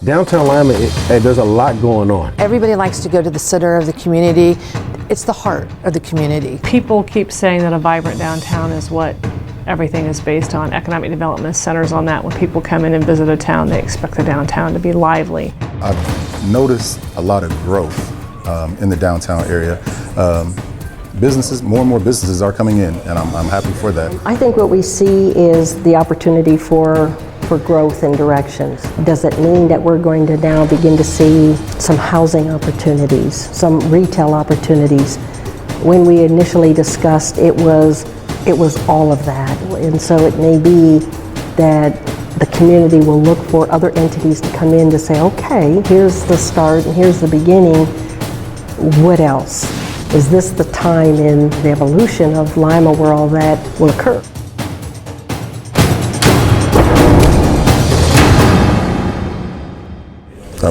Downtown Lima, there's a lot going on. Everybody likes to go to the center of the community. It's the heart of the community. People keep saying that a vibrant downtown is what everything is based on. Economic development centers on that. When people come in and visit a town, they expect the downtown to be lively. I've noticed a lot of growth in the downtown area. Businesses, more and more businesses are coming in, and I'm happy for that. I think what we see is the opportunity for growth and directions. Does it mean that we're going to now begin to see some housing opportunities, some retail opportunities? When we initially discussed, it was all of that. And so it may be that the community will look for other entities to come in to say, okay, here's the start and here's the beginning. What else? Is this the time in the evolution of Lima where all that will occur?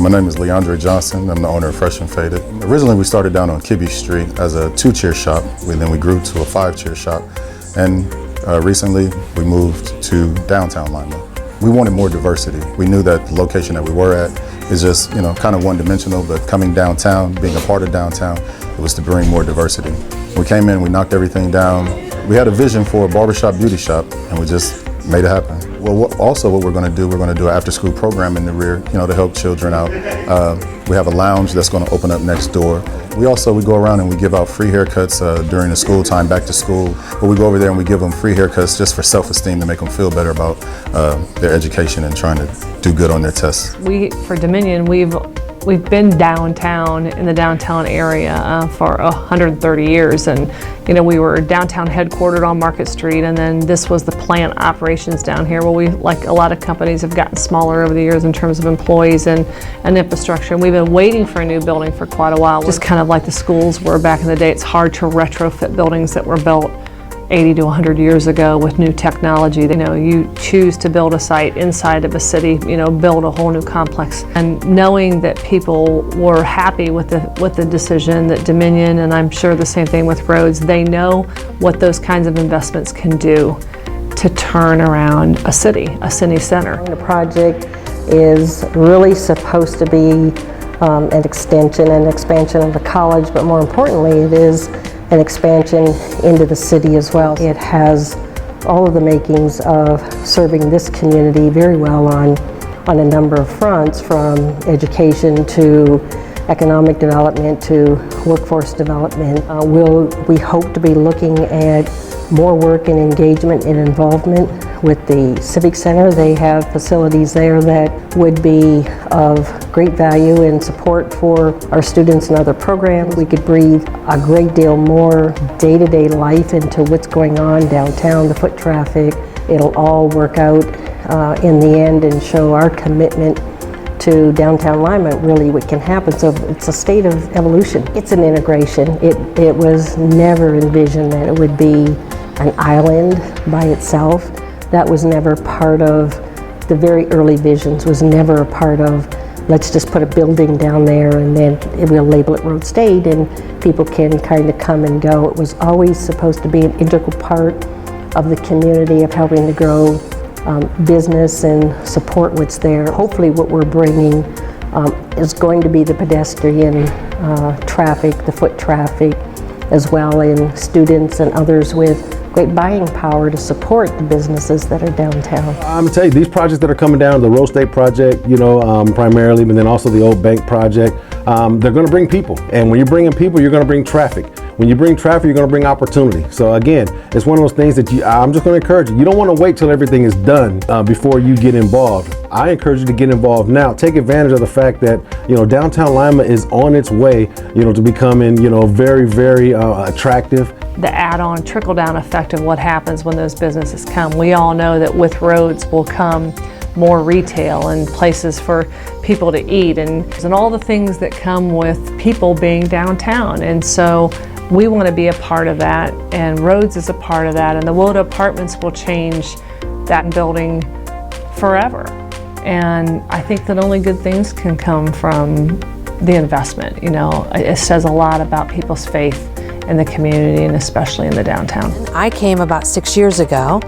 My name is Leandre Johnson. I'm the owner of Fresh and Faded. Originally, we started down on Kibbe Street as a 2-chair shop. Then we grew to a 5-chair shop. And recently, we moved to Downtown Lima. We wanted more diversity. We knew that the location that we were at is just, kind of one-dimensional, but coming downtown, being a part of downtown, it was to bring more diversity. We came in, we knocked everything down. We had a vision for a barbershop beauty shop, and we just made it happen. Well, also what we're going to do an after-school program in the rear, to help children out. We have a lounge that's going to open up next door. We go around and we give out free haircuts during the school time, back to school. But we go over there and we give them free haircuts just for self-esteem to make them feel better about their education and trying to do good on their tests. For Dominion, we've been downtown in the downtown area for 130 years, and we were downtown headquartered on Market Street, and then this was the plant operations down here. Well, we, like a lot of companies, have gotten smaller over the years in terms of employees and infrastructure, and we've been waiting for a new building for quite a while. Just kind of like the schools were back in the day. It's hard to retrofit buildings that were built 80 to 100 years ago with new technology. You choose to build a site inside of a city, build a whole new complex. And knowing that people were happy with the decision that Dominion, and I'm sure the same thing with roads, they know what those kinds of investments can do to turn around a city center. The project is really supposed to be an extension and expansion of the college, but more importantly, it is an expansion into the city as well. It has all of the makings of serving this community very well on a number of fronts, from education to economic development to workforce development. We hope to be looking at more work and engagement and involvement with the Civic Center. They have facilities there that would be of great value and support for our students and other programs. We could breathe a great deal more day-to-day life into what's going on downtown, the foot traffic. It'll all work out in the end and show our commitment to Downtown Lima, really what can happen. So it's a state of evolution. It's an integration. It was never envisioned that it would be an island by itself. That was never part of the very early visions, was never a part of, let's just put a building down there and then we'll label it Road State and people can kind of come and go. It was always supposed to be an integral part of the community, of helping to grow business and support what's there. Hopefully what we're bringing is going to be the pedestrian traffic, the foot traffic, as well, and students and others with great buying power to support the businesses that are downtown. I'm gonna tell you, these projects that are coming down, the Road State project, primarily, but then also the Old Bank project, they're gonna bring people. And when you're bringing people, you're gonna bring traffic. When you bring traffic, you're gonna bring opportunity. So again, it's one of those things that I'm just gonna encourage you. You don't wanna wait till everything is done before you get involved. I encourage you to get involved now. Take advantage of the fact that, Downtown Lima is on its way, to becoming, very, very attractive. The add-on trickle-down effect of what happens when those businesses come. We all know that with roads will come more retail and places for people to eat and all the things that come with people being downtown. And so we want to be a part of that, and roads is a part of that, and the Woda Apartments will change that building forever. And I think that only good things can come from the investment. It says a lot about people's faith in the community and especially in the downtown. I came about 6 years ago.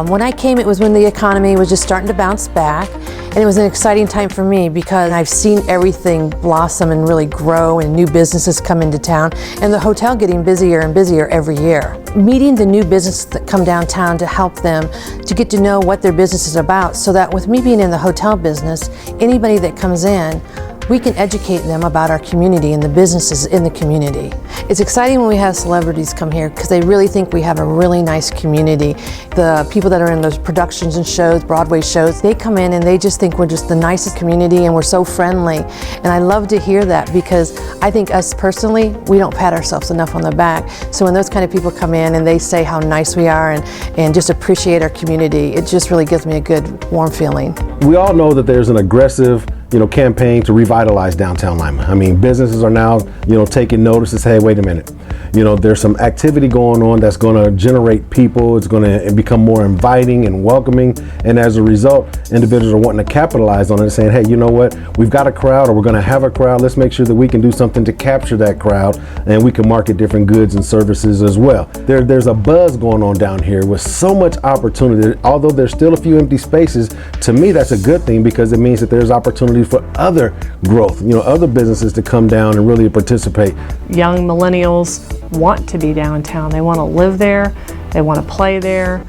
When I came, it was when the economy was just starting to bounce back, and it was an exciting time for me because I've seen everything blossom and really grow and new businesses come into town, and the hotel getting busier and busier every year. Meeting the new businesses that come downtown to help them to get to know what their business is about, so that with me being in the hotel business, anybody that comes in, we can educate them about our community and the businesses in the community. It's exciting when we have celebrities come here because they really think we have a really nice community. The people that are in those productions and shows, Broadway shows, they come in and they just think we're just the nicest community and we're so friendly. And I love to hear that because I think us personally, we don't pat ourselves enough on the back. So when those kind of people come in and they say how nice we are and just appreciate our community, it just really gives me a good, warm feeling. We all know that there's an aggressive campaign to revitalize downtown Lima. I mean, businesses are now, taking notice and say, hey, wait a minute. There's some activity going on that's going to generate people. It's going to become more inviting and welcoming. And as a result, individuals are wanting to capitalize on it and saying, hey, you know what? We've got a crowd, or we're going to have a crowd. Let's make sure that we can do something to capture that crowd, and we can market different goods and services as well. There's a buzz going on down here with so much opportunity. Although there's still a few empty spaces, to me, that's a good thing because it means that there's opportunity for other growth, other businesses to come down and really participate. Young millennials want to be downtown. They want to live there, they want to play there,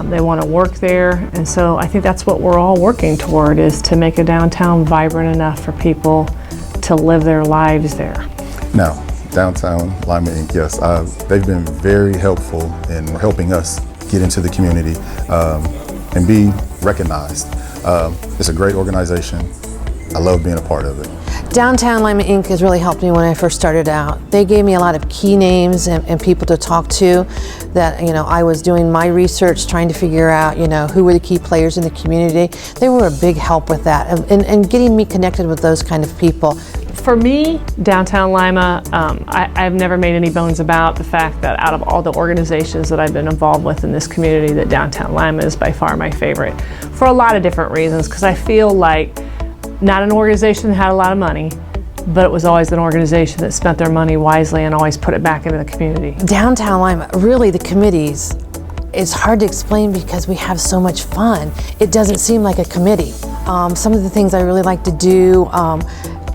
they want to work there, and so I think that's what we're all working toward, is to make a downtown vibrant enough for people to live their lives there. Now, Downtown Lima Inc., yes, they've been very helpful in helping us get into the community and be recognized. It's a great organization. I love being a part of it. Downtown Lima Inc. has really helped me when I first started out. They gave me a lot of key names and people to talk to that, I was doing my research trying to figure out, who were the key players in the community. They were a big help with that and getting me connected with those kind of people. For me, Downtown Lima, I've never made any bones about the fact that out of all the organizations that I've been involved with in this community, that Downtown Lima is by far my favorite for a lot of different reasons, because I feel like not an organization that had a lot of money, but it was always an organization that spent their money wisely and always put it back into the community. Downtown Lima, really the committees, it's hard to explain because we have so much fun. It doesn't seem like a committee. Some of the things I really like to do,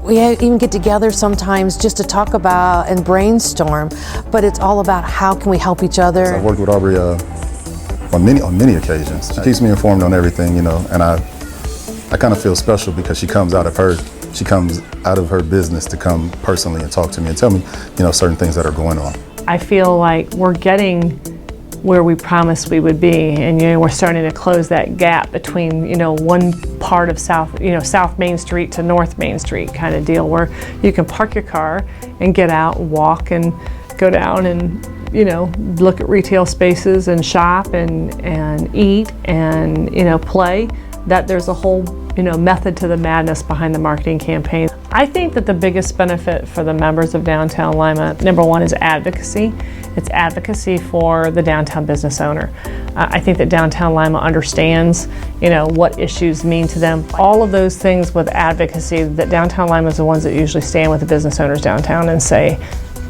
we even get together sometimes just to talk about and brainstorm, but it's all about how can we help each other. I've worked with Aubrey on many occasions. She keeps me informed on everything, and I kind of feel special because she comes out of her business to come personally and talk to me and tell me, certain things that are going on. I feel like we're getting where we promised we would be, and we're starting to close that gap between one part of South Main Street to North Main Street kind of deal, where you can park your car and get out and walk and go down and look at retail spaces and shop and eat and play. That there's a whole method to the madness behind the marketing campaign. I think that the biggest benefit for the members of Downtown Lima, number one, is advocacy. It's advocacy for the downtown business owner. I think that Downtown Lima understands what issues mean to them. All of those things with advocacy, that Downtown Lima is the ones that usually stand with the business owners downtown and say,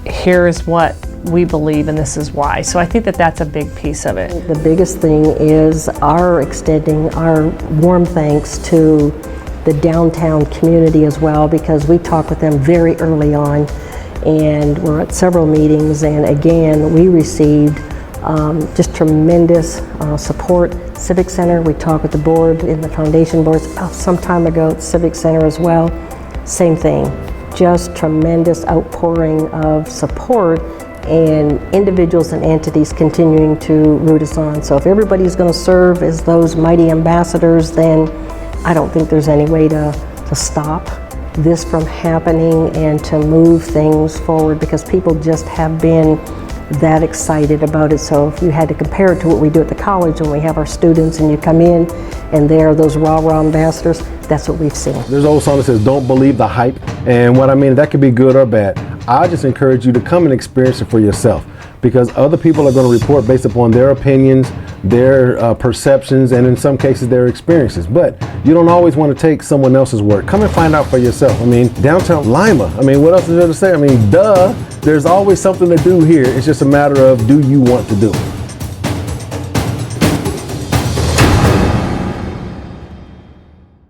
here's what we believe and this is why. So I think that that's a big piece of it. The biggest thing is our extending our warm thanks to the downtown community as well, because we talked with them very early on and we're at several meetings, and again we received just tremendous support. Civic Center, we talked with the board and the foundation boards some time ago at Civic Center as well. Same thing, just tremendous outpouring of support and individuals and entities continuing to root us on. So if everybody's going to serve as those mighty ambassadors, then I don't think there's any way to stop this from happening and to move things forward, because people just have been that excited about it. So if you had to compare it to what we do at the college when we have our students and you come in and they are those rah-rah ambassadors, that's what we've seen. There's an old song that says, don't believe the hype. And what I mean, that could be good or bad. I just encourage you to come and experience it for yourself, because other people are going to report based upon their opinions, their perceptions and in some cases their experiences. But you don't always want to take someone else's word. Come and find out for yourself. I mean, Downtown Lima, I mean, what else is there to say? I mean, duh, there's always something to do here. It's just a matter of, do you want to do it?